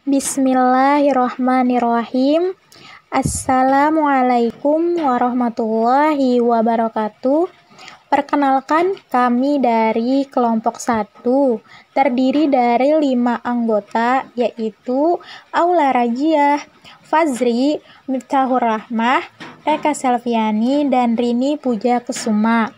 Bismillahirrahmanirrahim. Assalamualaikum warahmatullahi wabarakatuh. Perkenalkan, kami dari kelompok 1, terdiri dari 5 anggota, yaitu Aula Rajiah, Fazri, Miftahur Rahmah, Eka Selviani, dan Rini Puja Kesuma,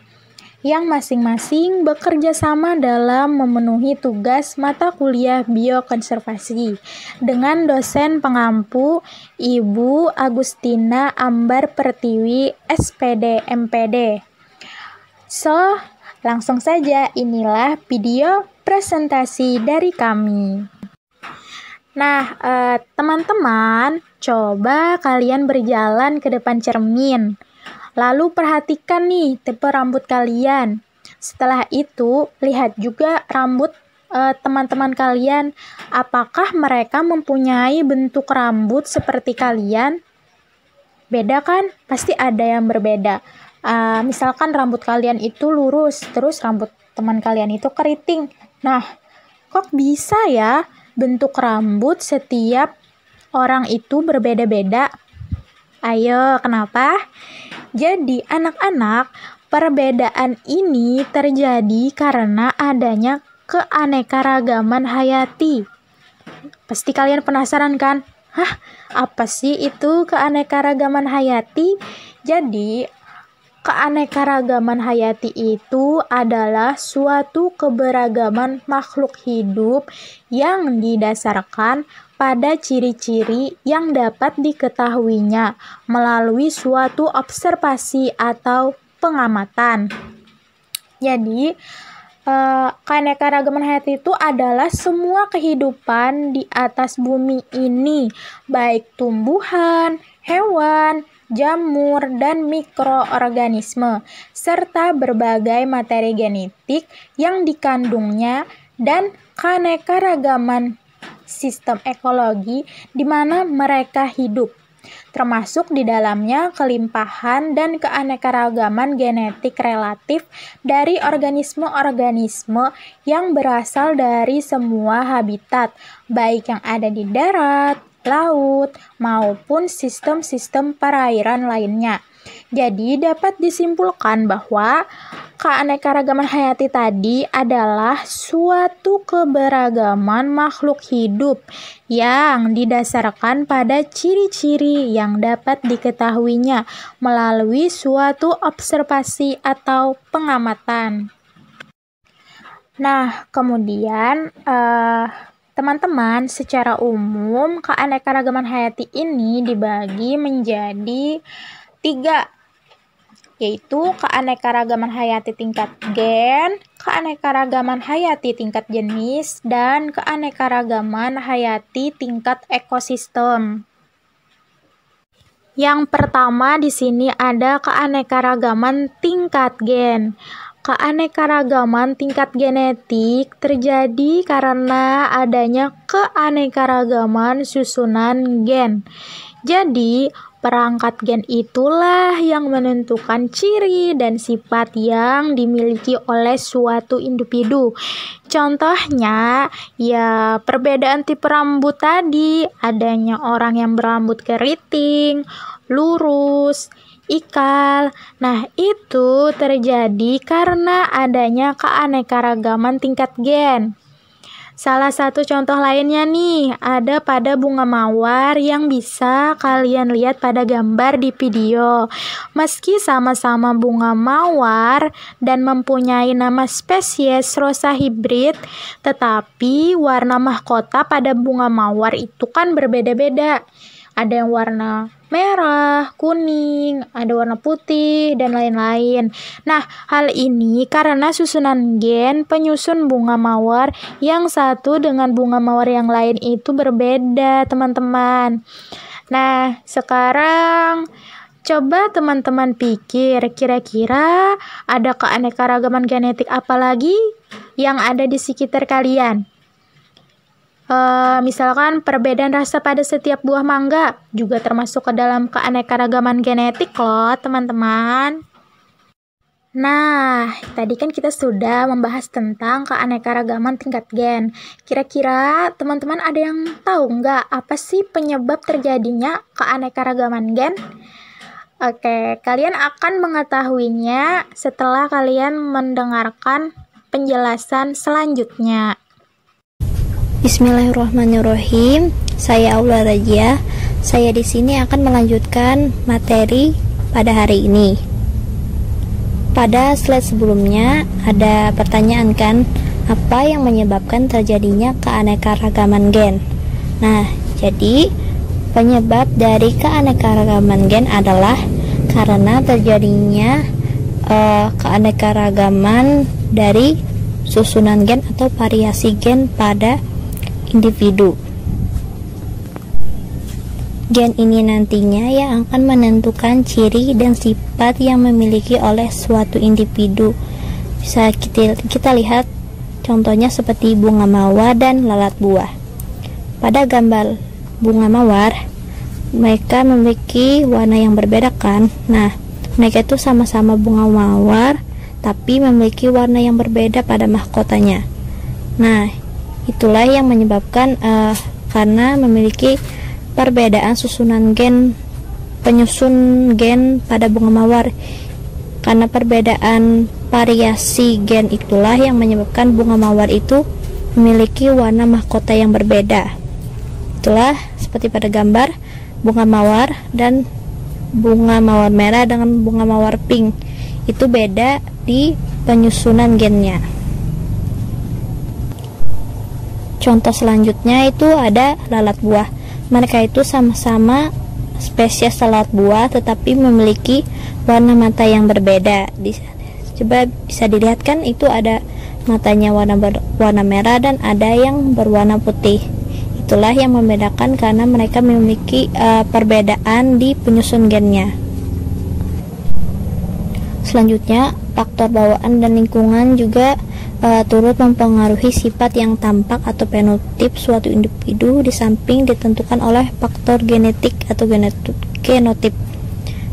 yang masing-masing bekerja sama dalam memenuhi tugas mata kuliah biokonservasi dengan dosen pengampu Ibu Agustina Ambar Pertiwi, SPD MPD. So, langsung saja, inilah video presentasi dari kami. Nah, teman-teman, coba kalian berjalan ke depan cermin. Lalu perhatikan nih tipe rambut kalian. Setelah itu, lihat juga rambut teman-teman kalian. Apakah mereka mempunyai bentuk rambut seperti kalian? Beda kan? Pasti ada yang berbeda. Misalkan rambut kalian itu lurus, terus rambut teman kalian itu keriting. Nah, kok bisa ya bentuk rambut setiap orang itu berbeda-beda? Ayo, kenapa? Jadi, anak-anak, perbedaan ini terjadi karena adanya keanekaragaman hayati. Pasti kalian penasaran kan? Hah, apa sih itu keanekaragaman hayati? Jadi, keanekaragaman hayati itu adalah suatu keberagaman makhluk hidup yang didasarkan pada ciri-ciri yang dapat diketahuinya melalui suatu observasi atau pengamatan. Jadi, keanekaragaman hayati itu adalah semua kehidupan di atas bumi ini, baik tumbuhan, hewan, jamur, dan mikroorganisme, serta berbagai materi genetik yang dikandungnya, dan keanekaragaman sistem ekologi di mana mereka hidup, termasuk di dalamnya kelimpahan dan keanekaragaman genetik relatif dari organisme-organisme yang berasal dari semua habitat, baik yang ada di darat, laut, maupun sistem-sistem perairan lainnya. Jadi dapat disimpulkan bahwa keanekaragaman hayati tadi adalah suatu keberagaman makhluk hidup yang didasarkan pada ciri-ciri yang dapat diketahuinya melalui suatu observasi atau pengamatan. Nah, kemudian teman-teman, secara umum keanekaragaman hayati ini dibagi menjadi 3, yaitu keanekaragaman hayati tingkat gen, keanekaragaman hayati tingkat jenis, dan keanekaragaman hayati tingkat ekosistem. Yang pertama di sini ada keanekaragaman tingkat gen. Keanekaragaman tingkat genetik terjadi karena adanya keanekaragaman susunan gen. Jadi, perangkat gen itulah yang menentukan ciri dan sifat yang dimiliki oleh suatu individu. Contohnya, ya perbedaan tipe rambut tadi, adanya orang yang berambut keriting, lurus, ikal. Nah, itu terjadi karena adanya keanekaragaman tingkat gen. Salah satu contoh lainnya nih, ada pada bunga mawar yang bisa kalian lihat pada gambar di video. Meski sama-sama bunga mawar dan mempunyai nama spesies Rosa hybrid, tetapi warna mahkota pada bunga mawar itu kan berbeda-beda. Ada yang warna merah, kuning, ada warna putih, dan lain-lain. Nah, hal ini karena susunan gen penyusun bunga mawar yang satu dengan bunga mawar yang lain itu berbeda, teman-teman. Nah, sekarang coba teman-teman pikir, kira-kira ada keanekaragaman genetik apa lagi yang ada di sekitar kalian? Misalkan perbedaan rasa pada setiap buah mangga juga termasuk ke dalam keanekaragaman genetik loh, teman-teman. Nah, tadi kan kita sudah membahas tentang keanekaragaman tingkat gen. Kira-kira teman-teman ada yang tahu nggak apa sih penyebab terjadinya keanekaragaman gen? Oke, kalian akan mengetahuinya setelah kalian mendengarkan penjelasan selanjutnya. Bismillahirrahmanirrahim. Saya Aula Rajia. Saya di sini akan melanjutkan materi pada hari ini. Pada slide sebelumnya ada pertanyaan kan, apa yang menyebabkan terjadinya keanekaragaman gen? Nah, jadi penyebab dari keanekaragaman gen adalah karena terjadinya keanekaragaman dari susunan gen atau variasi gen pada individu. Gen ini nantinya yang akan menentukan ciri dan sifat yang memiliki oleh suatu individu. Bisa kita lihat contohnya seperti bunga mawar dan lalat buah. Pada gambar bunga mawar, mereka memiliki warna yang berbeda kan? Nah, mereka itu sama-sama bunga mawar, tapi memiliki warna yang berbeda pada mahkotanya. Nah, itulah yang menyebabkan karena memiliki perbedaan susunan gen penyusun gen pada bunga mawar. Karena perbedaan variasi gen itulah yang menyebabkan bunga mawar itu memiliki warna mahkota yang berbeda. Itulah seperti pada gambar bunga mawar dan bunga mawar merah dengan bunga mawar pink. Itu beda di penyusunan gennya. Contoh selanjutnya itu ada lalat buah. Mereka itu sama-sama spesies lalat buah tetapi memiliki warna mata yang berbeda. Coba bisa dilihat kan, itu ada matanya warna merah dan ada yang berwarna putih. Itulah yang membedakan karena mereka memiliki perbedaan di penyusun gennya. Selanjutnya, faktor bawaan dan lingkungan juga turut mempengaruhi sifat yang tampak atau fenotip suatu individu, di samping ditentukan oleh faktor genetik atau genotip.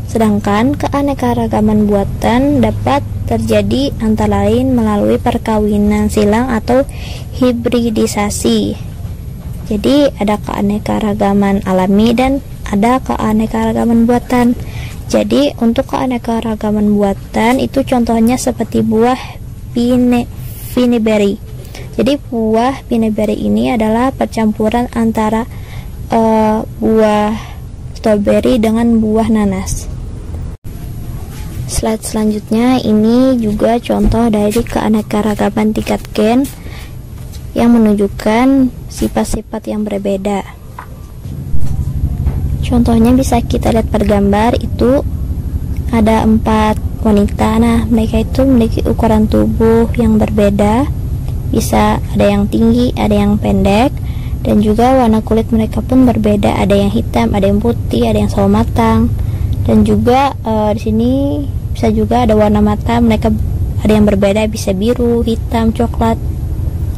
Sedangkan keanekaragaman buatan dapat terjadi antara lain melalui perkawinan silang atau hibridisasi. Jadi ada keanekaragaman alami dan ada keanekaragaman buatan. Jadi untuk keanekaragaman buatan itu contohnya seperti buah pineberry. Jadi buah pineberry ini adalah percampuran antara buah strawberry dengan buah nanas. Slide selanjutnya ini juga contoh dari keanekaragaman tingkat gen yang menunjukkan sifat-sifat yang berbeda. Contohnya bisa kita lihat pada gambar itu ada 4 wanita. Nah, mereka itu memiliki ukuran tubuh yang berbeda. Bisa ada yang tinggi, ada yang pendek, dan juga warna kulit mereka pun berbeda. Ada yang hitam, ada yang putih, ada yang sawo matang. Dan juga di sini bisa juga ada warna mata mereka ada yang berbeda, bisa biru, hitam, coklat.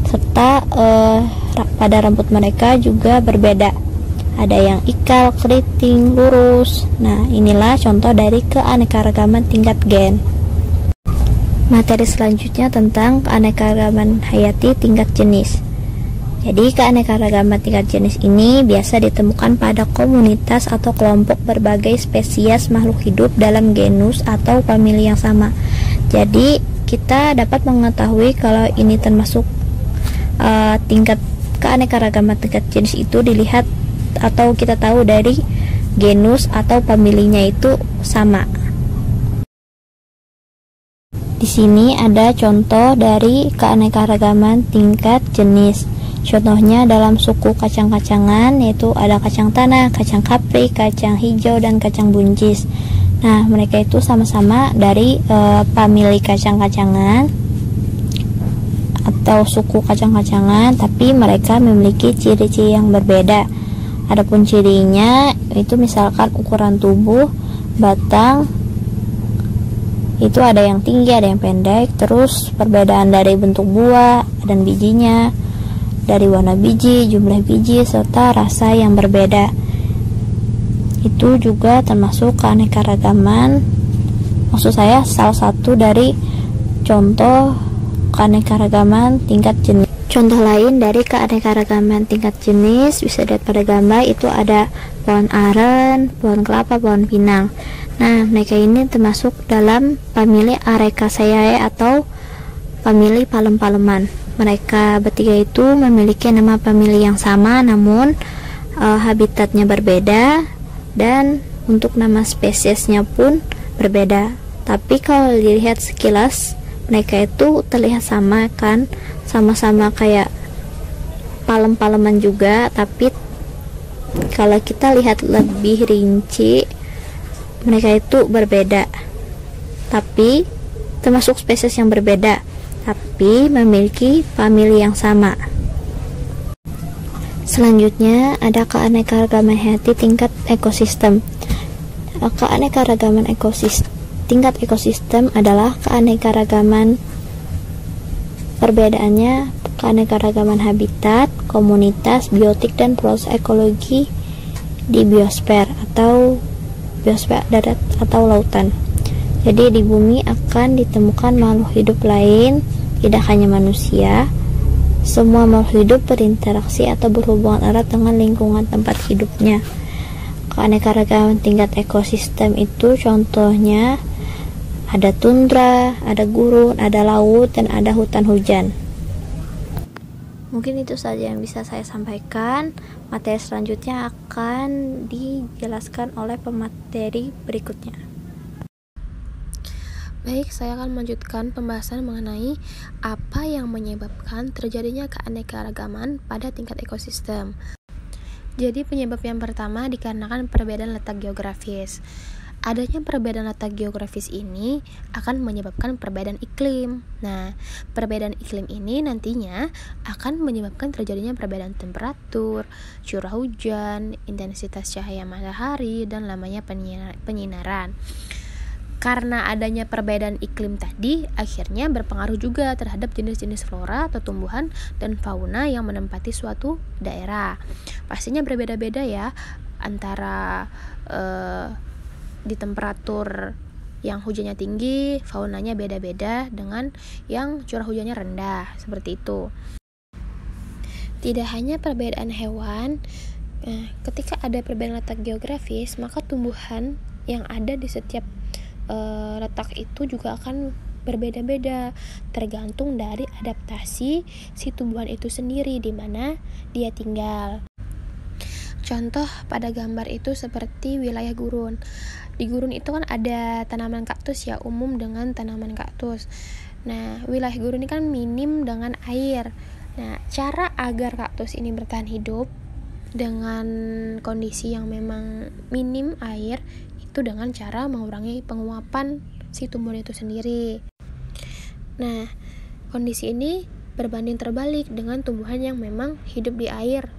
Serta pada rambut mereka juga berbeda. Ada yang ikal, keriting, lurus. Nah, inilah contoh dari keanekaragaman tingkat gen. Materi selanjutnya tentang keanekaragaman hayati tingkat jenis. Jadi, keanekaragaman tingkat jenis ini biasa ditemukan pada komunitas atau kelompok berbagai spesies makhluk hidup dalam genus atau famili yang sama. Jadi, kita dapat mengetahui kalau ini termasuk tingkat keanekaragaman tingkat jenis itu dilihat atau kita tahu dari genus atau familinya itu sama. Di sini ada contoh dari keanekaragaman tingkat jenis. Contohnya dalam suku kacang-kacangan yaitu ada kacang tanah, kacang kapri, kacang hijau, dan kacang buncis. Nah, mereka itu sama-sama dari famili kacang-kacangan atau suku kacang-kacangan, tapi mereka memiliki ciri-ciri yang berbeda. Adapun cirinya itu misalkan ukuran tubuh, batang itu ada yang tinggi, ada yang pendek. Terus perbedaan dari bentuk buah dan bijinya, dari warna biji, jumlah biji, serta rasa yang berbeda. Itu juga termasuk keanekaragaman maksud saya salah satu dari contoh keanekaragaman tingkat jenis. Contoh lain dari keanekaragaman tingkat jenis bisa dilihat pada gambar, itu ada pohon aren, pohon kelapa, pohon pinang. Nah, mereka ini termasuk dalam famili Arecaceae atau famili palem-paleman. Mereka bertiga itu memiliki nama famili yang sama, namun habitatnya berbeda, dan untuk nama spesiesnya pun berbeda. Tapi kalau dilihat sekilas, mereka itu terlihat sama kan, sama-sama kayak palem-paleman juga, tapi kalau kita lihat lebih rinci, mereka itu berbeda, tapi termasuk spesies yang berbeda, tapi memiliki famili yang sama. Selanjutnya ada keanekaragaman hayati tingkat ekosistem. Keanekaragaman tingkat ekosistem adalah keanekaragaman, perbedaannya keanekaragaman habitat, komunitas, biotik, dan proses ekologi di biosfer atau biosfer darat atau lautan. Jadi di bumi akan ditemukan makhluk hidup lain, tidak hanya manusia. Semua makhluk hidup berinteraksi atau berhubungan erat dengan lingkungan tempat hidupnya. Keanekaragaman tingkat ekosistem itu contohnya ada tundra, ada gurun, ada laut, dan ada hutan hujan. Mungkin itu saja yang bisa saya sampaikan. Materi selanjutnya akan dijelaskan oleh pemateri berikutnya. Baik, saya akan melanjutkan pembahasan mengenai apa yang menyebabkan terjadinya keanekaragaman pada tingkat ekosistem. Jadi penyebab yang pertama dikarenakan perbedaan letak geografis. Adanya perbedaan letak geografis ini akan menyebabkan perbedaan iklim. Nah, perbedaan iklim ini nantinya akan menyebabkan terjadinya perbedaan temperatur, curah hujan, intensitas cahaya matahari, dan lamanya penyinaran. Karena adanya perbedaan iklim tadi, akhirnya berpengaruh juga terhadap jenis-jenis flora atau tumbuhan dan fauna yang menempati suatu daerah. Pastinya berbeda-beda ya, antara di temperatur yang hujannya tinggi, faunanya beda-beda dengan yang curah hujannya rendah, seperti itu. Tidak hanya perbedaan hewan, ketika ada perbedaan letak geografis, maka tumbuhan yang ada di setiap letak itu juga akan berbeda-beda, tergantung dari adaptasi si tumbuhan itu sendiri di mana dia tinggal. Contoh pada gambar itu seperti wilayah gurun. Di gurun itu kan ada tanaman kaktus ya, umum dengan tanaman kaktus. Nah, wilayah gurun ini kan minim dengan air. Nah, cara agar kaktus ini bertahan hidup dengan kondisi yang memang minim air itu dengan cara mengurangi penguapan si tumbuhan itu sendiri. Nah, kondisi ini berbanding terbalik dengan tumbuhan yang memang hidup di air.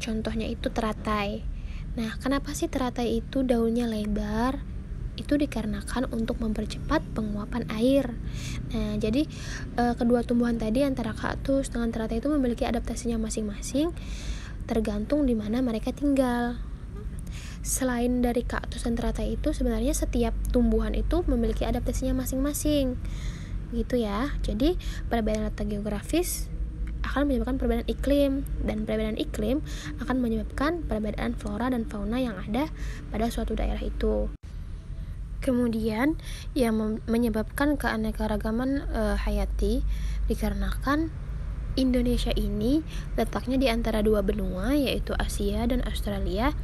Contohnya itu teratai. Nah, kenapa sih teratai itu daunnya lebar? Itu dikarenakan untuk mempercepat penguapan air. Nah, jadi kedua tumbuhan tadi antara kaktus dengan teratai itu memiliki adaptasinya masing-masing, tergantung di mana mereka tinggal. Selain dari kaktus dan teratai itu, sebenarnya setiap tumbuhan itu memiliki adaptasinya masing-masing. Gitu ya. Jadi, perbedaan letak geografis akan menyebabkan perbedaan iklim, dan perbedaan iklim akan menyebabkan perbedaan flora dan fauna yang ada pada suatu daerah itu. Kemudian yang menyebabkan keanekaragaman hayati dikarenakan Indonesia ini letaknya di antara dua benua, yaitu Asia dan Australia,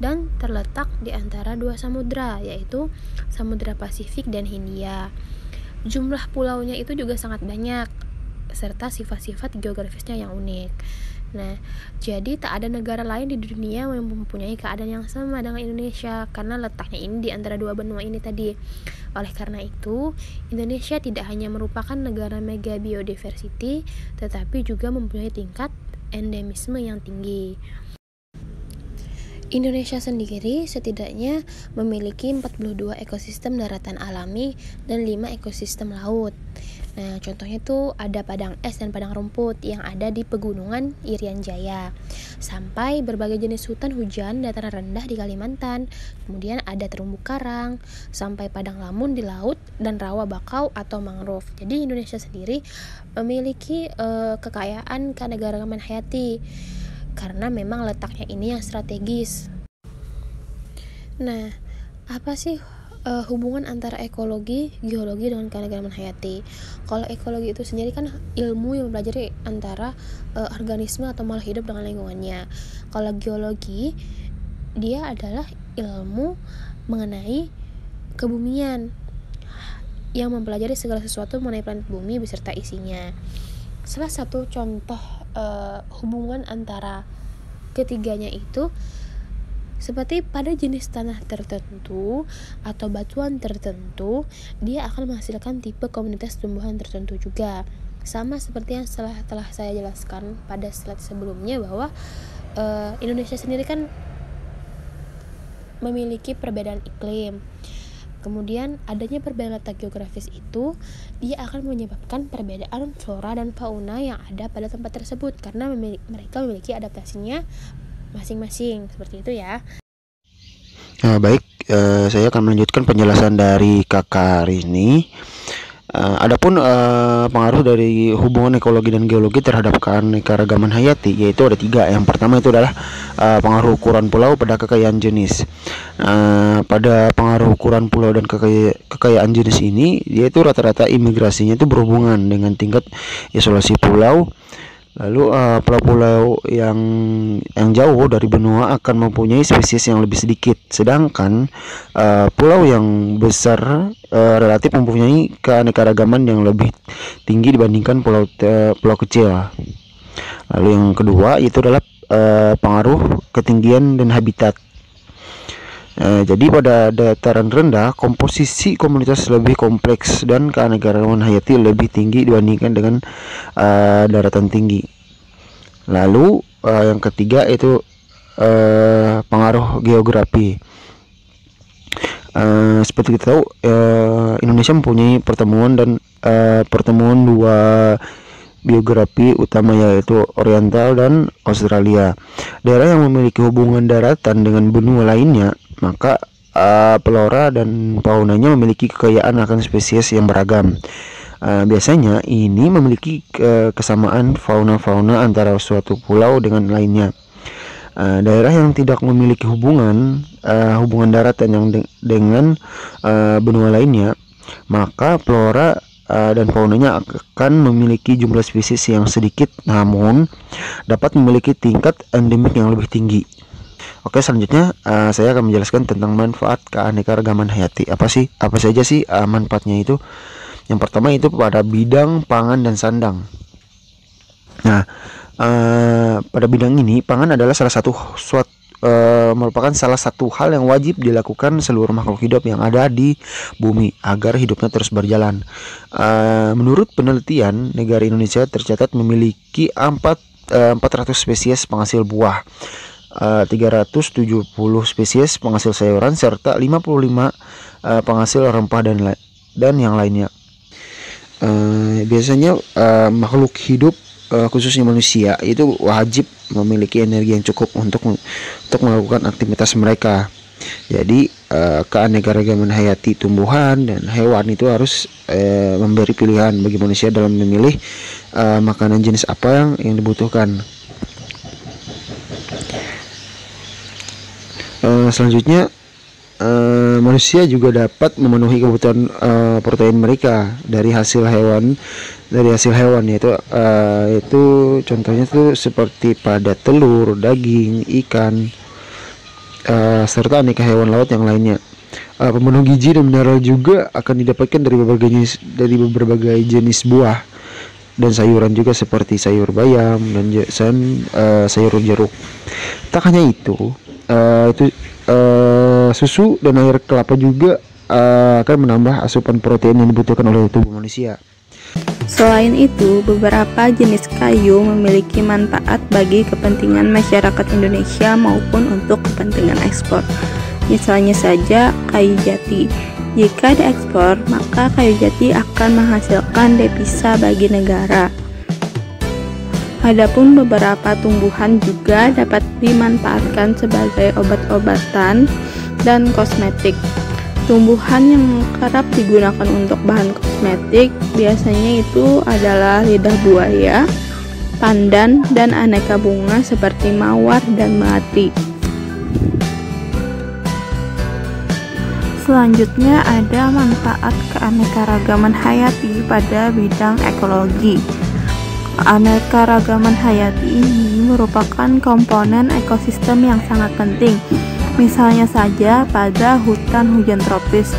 dan terletak di antara dua samudra, yaitu Samudra Pasifik dan Hindia. Jumlah pulaunya itu juga sangat banyak, serta sifat-sifat geografisnya yang unik. Nah, jadi tak ada negara lain di dunia yang mempunyai keadaan yang sama dengan Indonesia, karena letaknya ini di antara dua benua ini tadi. Oleh karena itu, Indonesia tidak hanya merupakan negara mega biodiversity, tetapi juga mempunyai tingkat endemisme yang tinggi. Indonesia sendiri setidaknya memiliki 42 ekosistem daratan alami dan 5 ekosistem laut. Nah, contohnya tuh ada padang es dan padang rumput yang ada di pegunungan Irian Jaya, sampai berbagai jenis hutan hujan dataran rendah di Kalimantan. Kemudian ada terumbu karang, sampai padang lamun di laut dan rawa bakau atau mangrove. Jadi Indonesia sendiri memiliki kekayaan keanekaragaman hayati karena memang letaknya ini yang strategis. Nah, apa sih hubungan antara ekologi, geologi dengan keanekaragaman hayati? Kalau ekologi itu sendiri kan ilmu yang mempelajari antara organisme atau makhluk hidup dengan lingkungannya. Kalau geologi, dia adalah ilmu mengenai kebumian yang mempelajari segala sesuatu mengenai planet bumi beserta isinya. Salah satu contoh hubungan antara ketiganya itu seperti pada jenis tanah tertentu atau batuan tertentu, dia akan menghasilkan tipe komunitas tumbuhan tertentu juga. Sama seperti yang telah saya jelaskan pada slide sebelumnya bahwa Indonesia sendiri kan memiliki perbedaan iklim. Kemudian adanya perbedaan letak geografis itu dia akan menyebabkan perbedaan flora dan fauna yang ada pada tempat tersebut karena mereka memiliki adaptasinya masing-masing, seperti itu ya. Baik, saya akan melanjutkan penjelasan dari Kakak Rini. Adapun pengaruh dari hubungan ekologi dan geologi terhadap keanekaragaman hayati, yaitu ada 3. Yang pertama itu adalah pengaruh ukuran pulau pada kekayaan jenis. Pada pengaruh ukuran pulau dan kekayaan jenis ini, yaitu rata-rata imigrasinya itu berhubungan dengan tingkat isolasi pulau. Lalu pulau-pulau yang jauh dari benua akan mempunyai spesies yang lebih sedikit, sedangkan pulau yang besar relatif mempunyai keanekaragaman yang lebih tinggi dibandingkan pulau kecil. Lalu yang kedua itu adalah pengaruh ketinggian dan habitat. Jadi pada dataran rendah komposisi komunitas lebih kompleks dan keanekaragaman hayati lebih tinggi dibandingkan dengan daratan tinggi. Lalu yang ketiga itu pengaruh geografi. Seperti kita tahu Indonesia mempunyai pertemuan dua biografi utama, yaitu Oriental dan Australia. Daerah yang memiliki hubungan daratan dengan benua lainnya, maka flora dan faunanya memiliki kekayaan akan spesies yang beragam. Biasanya ini memiliki kesamaan fauna antara suatu pulau dengan lainnya. Daerah yang tidak memiliki hubungan daratan yang dengan benua lainnya, maka flora dan faunanya akan memiliki jumlah spesies yang sedikit namun dapat memiliki tingkat endemik yang lebih tinggi. Oke, selanjutnya saya akan menjelaskan tentang manfaat keanekaragaman hayati. Apa saja sih manfaatnya itu? Yang pertama itu pada bidang pangan dan sandang. Nah, pada bidang ini pangan adalah merupakan salah satu hal yang wajib dilakukan seluruh makhluk hidup yang ada di bumi agar hidupnya terus berjalan. Menurut penelitian, negara Indonesia tercatat memiliki 400 spesies penghasil buah, 370 spesies penghasil sayuran, serta 55 penghasil rempah dan yang lainnya. Biasanya makhluk hidup khususnya manusia itu wajib memiliki energi yang cukup untuk melakukan aktivitas mereka. Jadi keanekaragaman hayati tumbuhan dan hewan itu harus memberi pilihan bagi manusia dalam memilih makanan jenis apa yang dibutuhkan. Selanjutnya manusia juga dapat memenuhi kebutuhan protein mereka dari hasil hewan, yaitu contohnya tuh seperti pada telur, daging, ikan, serta aneka hewan laut yang lainnya. Pemenuh gizi dan mineral juga akan didapatkan dari berbagai jenis buah dan sayuran juga seperti sayur bayam dan sayur jeruk. Tak hanya itu, susu dan air kelapa juga akan menambah asupan protein yang dibutuhkan oleh tubuh manusia. Selain itu, beberapa jenis kayu memiliki manfaat bagi kepentingan masyarakat Indonesia maupun untuk kepentingan ekspor. Misalnya saja kayu jati. Jika diekspor, maka kayu jati akan menghasilkan devisa bagi negara. Adapun beberapa tumbuhan juga dapat dimanfaatkan sebagai obat-obatan dan kosmetik. Tumbuhan yang kerap digunakan untuk bahan kosmetik biasanya itu adalah lidah buaya, pandan, dan aneka bunga seperti mawar dan melati. Selanjutnya ada manfaat keanekaragaman hayati pada bidang ekologi. Keanekaragaman hayati ini merupakan komponen ekosistem yang sangat penting. Misalnya saja pada hutan hujan tropis.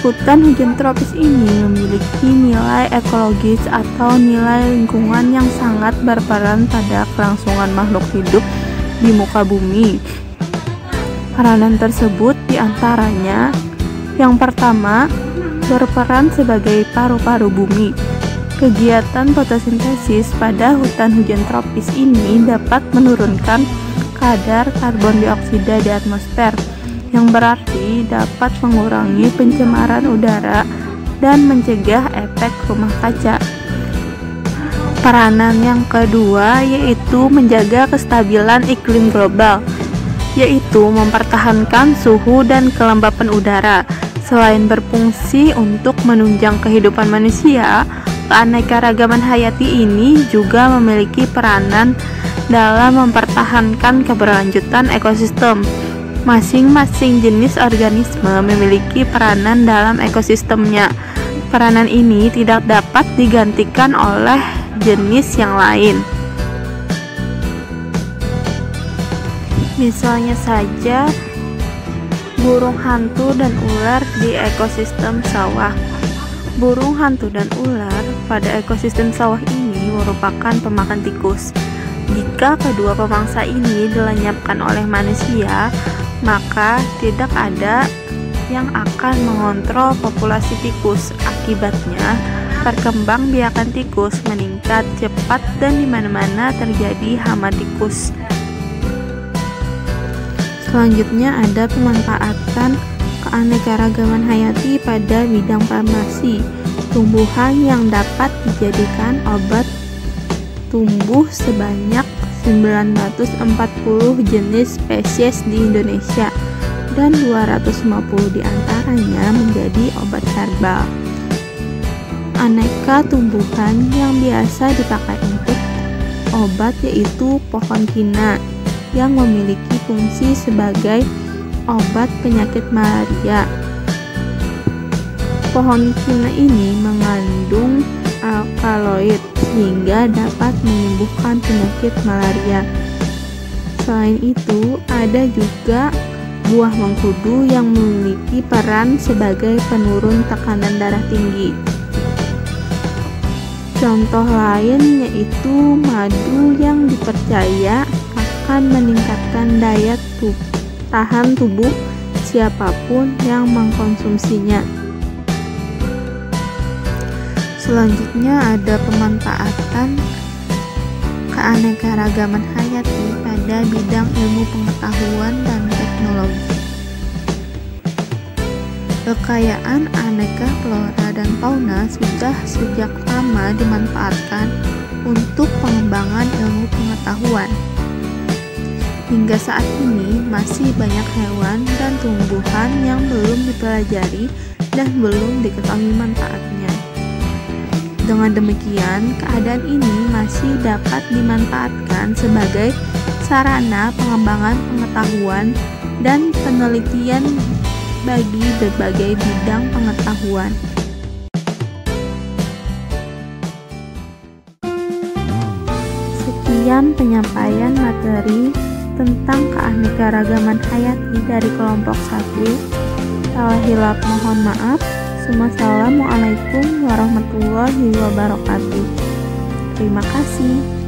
Hutan hujan tropis ini memiliki nilai ekologis atau nilai lingkungan yang sangat berperan pada kelangsungan makhluk hidup di muka bumi. Peranan tersebut diantaranya: yang pertama, berperan sebagai paru-paru bumi. Kegiatan fotosintesis pada hutan hujan tropis ini dapat menurunkan kadar karbon dioksida di atmosfer, yang berarti dapat mengurangi pencemaran udara dan mencegah efek rumah kaca. Peranan yang kedua yaitu menjaga kestabilan iklim global, yaitu mempertahankan suhu dan kelembapan udara. Selain berfungsi untuk menunjang kehidupan manusia, keanekaragaman hayati ini juga memiliki peranan dalam mempertahankan keberlanjutan ekosistem. Masing-masing jenis organisme memiliki peranan dalam ekosistemnya. Peranan ini tidak dapat digantikan oleh jenis yang lain. Misalnya saja burung hantu dan ular di ekosistem sawah. Burung hantu dan ular pada ekosistem sawah ini merupakan pemakan tikus. Jika kedua pemangsa ini dilenyapkan oleh manusia, maka tidak ada yang akan mengontrol populasi tikus. Akibatnya, perkembangbiakan tikus meningkat cepat dan di mana-mana terjadi hama tikus. Selanjutnya ada pemanfaatan keanekaragaman hayati pada bidang farmasi. Tumbuhan yang dapat dijadikan obat tumbuh sebanyak 940 jenis spesies di Indonesia dan 250 diantaranya menjadi obat herbal. Aneka tumbuhan yang biasa dipakai untuk obat yaitu pohon kina yang memiliki fungsi sebagai obat penyakit malaria. Pohon kina ini mengandung alkaloid sehingga dapat menyembuhkan penyakit malaria. Selain itu, ada juga buah mengkudu yang memiliki peran sebagai penurun tekanan darah tinggi. Contoh lain yaitu madu yang dipercaya akan meningkatkan daya tahan tubuh siapapun yang mengkonsumsinya. Selanjutnya ada pemanfaatan keanekaragaman hayati pada bidang ilmu pengetahuan dan teknologi. Kekayaan aneka flora dan fauna sudah sejak lama dimanfaatkan untuk pengembangan ilmu pengetahuan. Hingga saat ini masih banyak hewan dan tumbuhan yang belum dipelajari dan belum diketahui manfaatnya. Dengan demikian, keadaan ini masih dapat dimanfaatkan sebagai sarana pengembangan pengetahuan dan penelitian bagi berbagai bidang pengetahuan. Sekian penyampaian materi tentang keanekaragaman hayati dari kelompok 1. Salah hilaf mohon maaf. Wassalamualaikum warahmatullahi wabarakatuh. Terima kasih.